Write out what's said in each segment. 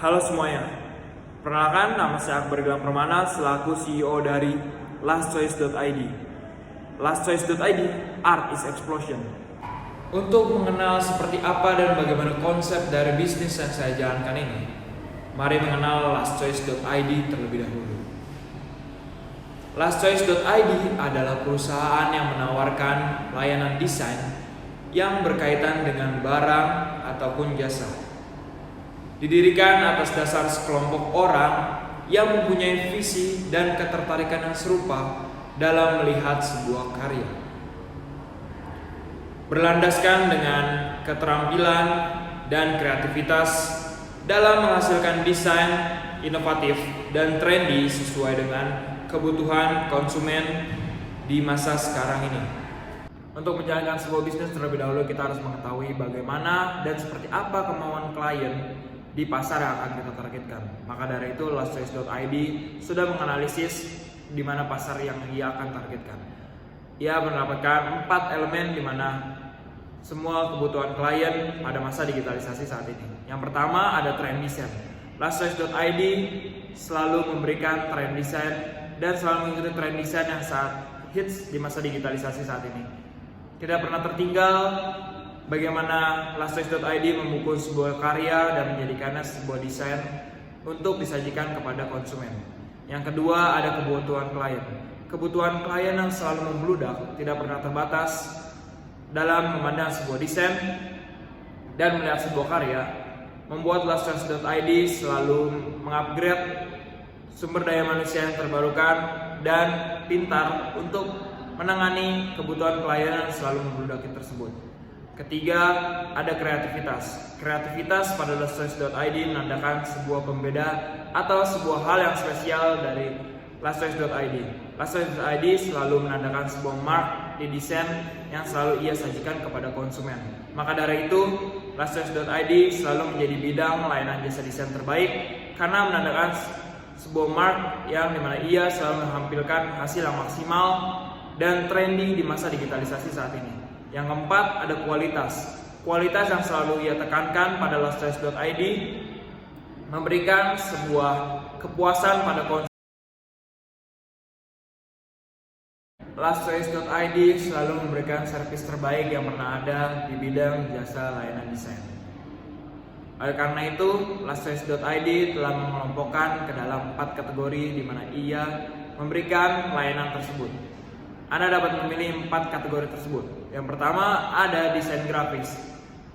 Halo semuanya, perkenalkan nama saya Akbar Gilang Permana selaku CEO dari lastchoice.id. Lastchoice.id, Art is Explosion. Untuk mengenal seperti apa dan bagaimana konsep dari bisnis yang saya jalankan ini, mari mengenal lastchoice.id terlebih dahulu. Lastchoice.id adalah perusahaan yang menawarkan layanan desain yang berkaitan dengan barang ataupun jasa. Didirikan atas dasar sekelompok orang yang mempunyai visi dan ketertarikan yang serupa dalam melihat sebuah karya. Berlandaskan dengan keterampilan dan kreativitas dalam menghasilkan desain inovatif dan trendy sesuai dengan kebutuhan konsumen di masa sekarang ini. Untuk menjalankan sebuah bisnis terlebih dahulu kita harus mengetahui bagaimana dan seperti apa kemauan klien di pasar yang akan kita targetkan. Maka dari itu lastchoice.id sudah menganalisis di mana pasar yang ia akan targetkan. Ia mendapatkan 4 elemen di mana semua kebutuhan klien pada masa digitalisasi saat ini. Yang pertama ada trend design. Lastchoice.id selalu memberikan trend design dan selalu mengikuti trend design yang saat hits di masa digitalisasi saat ini. Tidak pernah tertinggal bagaimana lastchoice.id memukul sebuah karya dan menjadikannya sebuah desain untuk disajikan kepada konsumen. Yang kedua ada kebutuhan klien. Kebutuhan klien yang selalu membludak, tidak pernah terbatas dalam memandang sebuah desain dan melihat sebuah karya, membuat lastchoice.id selalu mengupgrade sumber daya manusia yang terbarukan dan pintar untuk menangani kebutuhan klien yang selalu membludak tersebut. Ketiga, ada kreativitas. Kreativitas pada lastchoice.id menandakan sebuah pembeda atau sebuah hal yang spesial dari lastchoice.id. Lastchoice.id selalu menandakan sebuah mark di desain yang selalu ia sajikan kepada konsumen. Maka dari itu, lastchoice.id selalu menjadi bidang layanan jasa desain terbaik karena menandakan sebuah mark yang dimana ia selalu menampilkan hasil yang maksimal dan trendy di masa digitalisasi saat ini. Yang keempat ada kualitas. Kualitas yang selalu ia tekankan pada lastchoice.id memberikan sebuah kepuasan pada konsumen. Lastchoice.id selalu memberikan servis terbaik yang pernah ada di bidang jasa layanan desain. Oleh karena itu, lastchoice.id telah mengelompokkan ke dalam 4 kategori di mana ia memberikan layanan tersebut. Anda dapat memilih 4 kategori tersebut. Yang pertama ada desain grafis.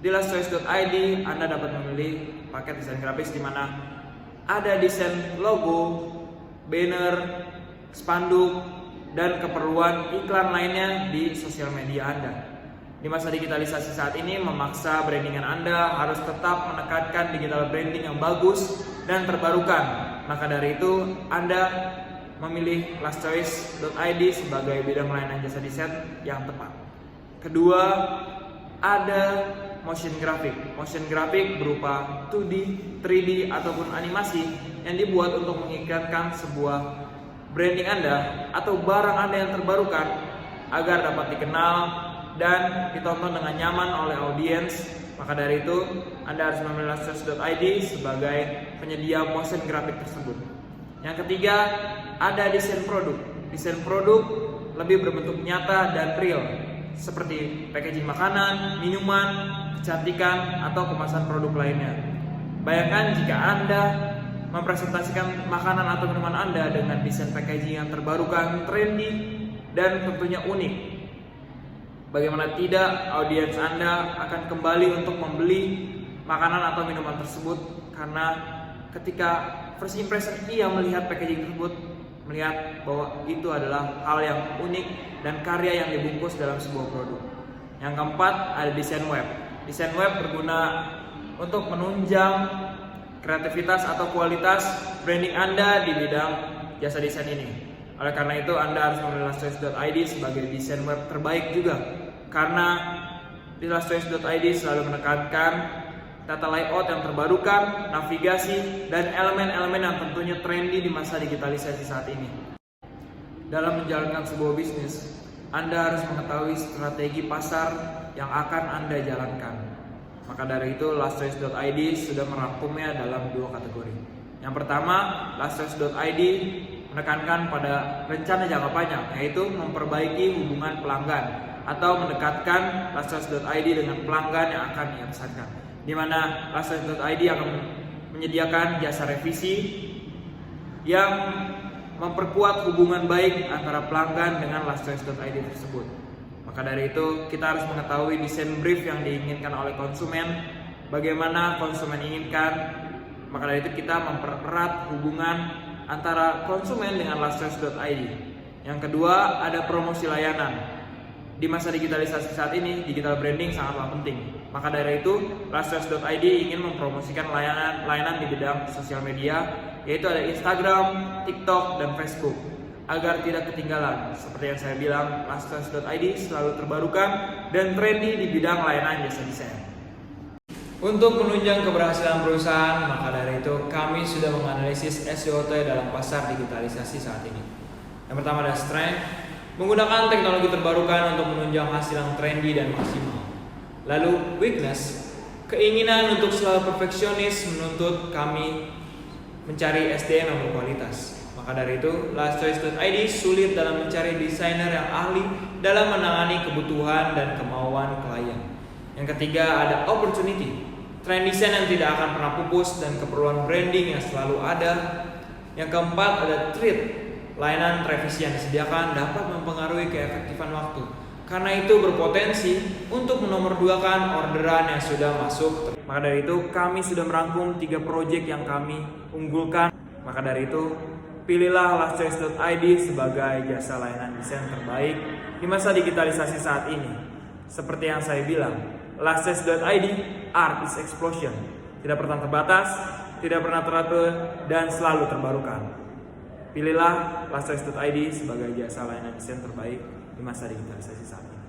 Di lastchoice.id Anda dapat memilih paket desain grafis di mana ada desain logo, banner, spanduk, dan keperluan iklan lainnya di sosial media Anda. Di masa digitalisasi saat ini memaksa brandingan Anda harus tetap menekankan digital branding yang bagus dan terbarukan. Maka dari itu Anda memilih lastchoice.id sebagai bidang layanan jasa desain yang tepat. Kedua, ada motion graphic. Motion graphic berupa 2D, 3D ataupun animasi yang dibuat untuk mengiklankan sebuah branding Anda atau barang Anda yang terbarukan agar dapat dikenal dan ditonton dengan nyaman oleh audiens. Maka dari itu, Anda harus memilih lastchoice.id sebagai penyedia motion graphic tersebut. Yang ketiga, ada desain produk. Desain produk lebih berbentuk nyata dan real, seperti packaging makanan, minuman, kecantikan, atau kemasan produk lainnya. Bayangkan jika Anda mempresentasikan makanan atau minuman Anda dengan desain packaging yang terbarukan, trendy, dan tentunya unik. Bagaimana tidak, audiens Anda akan kembali untuk membeli makanan atau minuman tersebut karena ketika first impression ia melihat packaging tersebut, melihat bahwa itu adalah hal yang unik dan karya yang dibungkus dalam sebuah produk. Yang keempat ada desain web. Desain web berguna untuk menunjang kreativitas atau kualitas branding Anda di bidang jasa desain ini. Oleh karena itu Anda harus memilih lastchoice.id sebagai desain web terbaik juga, karena di lastchoice.id selalu menekankan tata layout yang terbarukan, navigasi, dan elemen-elemen yang tentunya trendy di masa digitalisasi saat ini. Dalam menjalankan sebuah bisnis, Anda harus mengetahui strategi pasar yang akan Anda jalankan. Maka dari itu lastchoice.id sudah merangkumnya dalam 2 kategori. Yang pertama, lastchoice.id menekankan pada rencana jangka panjang, yaitu memperbaiki hubungan pelanggan atau mendekatkan lastchoice.id dengan pelanggan yang akan ia pesankan. Di mana lastchoice.id akan menyediakan jasa revisi yang memperkuat hubungan baik antara pelanggan dengan lastchoice.id tersebut. Maka dari itu kita harus mengetahui desain brief yang diinginkan oleh konsumen, bagaimana konsumen inginkan. Maka dari itu kita mempererat hubungan antara konsumen dengan lastchoice.id. Yang kedua, ada promosi layanan. Di masa digitalisasi saat ini, digital branding sangatlah penting. Maka dari itu, lastchoice.id ingin mempromosikan layanan di bidang sosial media, yaitu ada Instagram, TikTok, dan Facebook. Agar tidak ketinggalan, seperti yang saya bilang, lastchoice.id selalu terbarukan dan trendy di bidang layanan jasa desain. Untuk menunjang keberhasilan perusahaan, maka dari itu kami sudah menganalisis SWOT dalam pasar digitalisasi saat ini. Yang pertama ada strength, menggunakan teknologi terbarukan untuk menunjang hasil yang trendy dan maksimal. Lalu weakness, keinginan untuk selalu perfeksionis menuntut kami mencari SDM yang berkualitas. Maka dari itu, lastchoice.id sulit dalam mencari desainer yang ahli dalam menangani kebutuhan dan kemauan klien. Yang ketiga ada opportunity, tren desain yang tidak akan pernah pupus dan keperluan branding yang selalu ada. Yang keempat ada threat, layanan revisi yang disediakan dapat mempengaruhi keefektifan waktu. Karena itu berpotensi untuk menomorduakan orderan yang sudah masuk. Maka dari itu kami sudah merangkum 3 proyek yang kami unggulkan. Maka dari itu pilihlah lastchoice.id sebagai jasa layanan desain terbaik di masa digitalisasi saat ini. Seperti yang saya bilang, lastchoice.id, art is explosion. Tidak pernah terbatas, tidak pernah teratur, dan selalu terbarukan. Pilihlah lastchoice.id sebagai jasa layanan desain terbaik di masa digitalisasi saat ini.